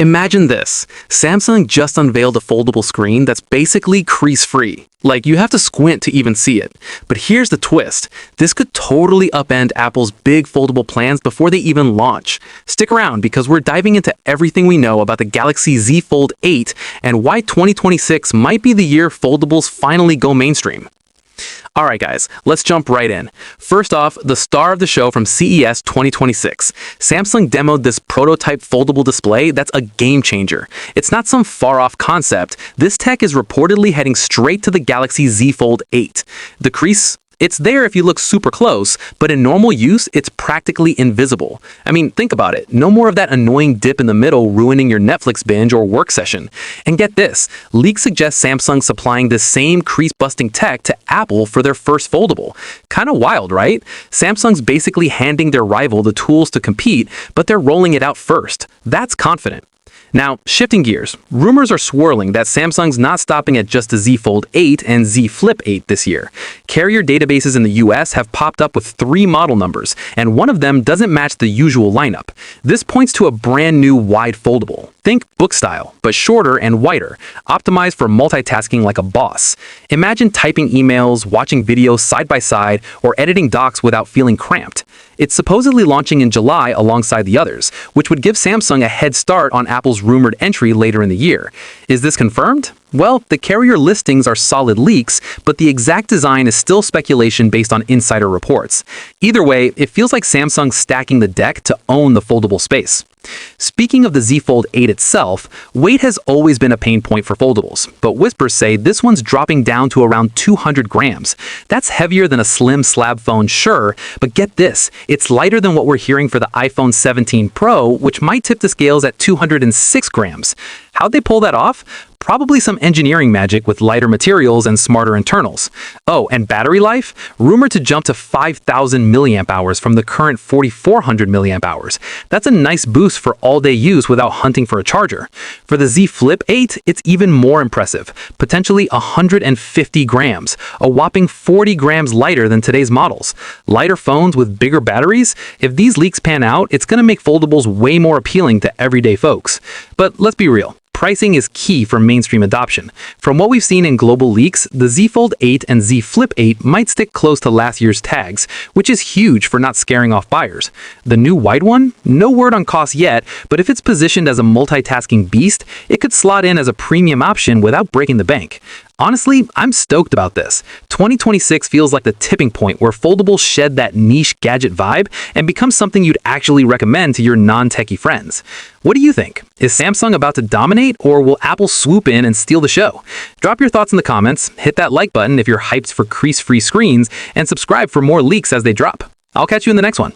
Imagine this. Samsung just unveiled a foldable screen that's basically crease-free. Like, you have to squint to even see it. But here's the twist. This could totally upend Apple's big foldable plans before they even launch. Stick around because we're diving into everything we know about the Galaxy Z Fold 8 and why 2026 might be the year foldables finally go mainstream. Alright guys, let's jump right in. First off, the star of the show from CES 2026. Samsung demoed this prototype foldable display that's a game changer. It's not some far-off concept. This tech is reportedly heading straight to the Galaxy Z Fold 8. The crease? It's there if you look super close, but in normal use, it's practically invisible. I mean, think about it. No more of that annoying dip in the middle ruining your Netflix binge or work session. And get this, leaks suggest Samsung supplying this same crease-busting tech to Apple for their first foldable. Kinda wild, right? Samsung's basically handing their rival the tools to compete, but they're rolling it out first. That's confident. Now, shifting gears, rumors are swirling that Samsung's not stopping at just the Z Fold 8 and Z Flip 8 this year. Carrier databases in the US have popped up with 3 model numbers, and one of them doesn't match the usual lineup. This points to a brand new wide foldable. Think book style, but shorter and wider, optimized for multitasking like a boss. Imagine typing emails, watching videos side by side, or editing docs without feeling cramped. It's supposedly launching in July alongside the others, which would give Samsung a head start on Apple's rumored entry later in the year. Is this confirmed? Well, the carrier listings are solid leaks, but the exact design is still speculation based on insider reports. Either way, it feels like Samsung's stacking the deck to own the foldable space. Speaking of the Z Fold 8 itself, weight has always been a pain point for foldables, but whispers say this one's dropping down to around 200 grams. That's heavier than a slim slab phone, sure, but get this, it's lighter than what we're hearing for the iPhone 17 Pro, which might tip the scales at 206 grams. How'd they pull that off? Probably some engineering magic with lighter materials and smarter internals. Oh, and battery life? Rumored to jump to 5,000 milliamp hours from the current 4,400 milliamp hours. That's a nice boost for all-day use without hunting for a charger. For the Z Flip 8, it's even more impressive, potentially 150 grams, a whopping 40 grams lighter than today's models. Lighter phones with bigger batteries? If these leaks pan out, it's gonna make foldables way more appealing to everyday folks. But let's be real. Pricing is key for mainstream adoption. From what we've seen in global leaks, the Z Fold 8 and Z Flip 8 might stick close to last year's tags, which is huge for not scaring off buyers. The new wide one? No word on cost yet, but if it's positioned as a multitasking beast, it could slot in as a premium option without breaking the bank. Honestly, I'm stoked about this. 2026 feels like the tipping point where foldables shed that niche gadget vibe and become something you'd actually recommend to your non-techie friends. What do you think? Is Samsung about to dominate, or will Apple swoop in and steal the show? Drop your thoughts in the comments, hit that like button if you're hyped for crease-free screens, and subscribe for more leaks as they drop. I'll catch you in the next one.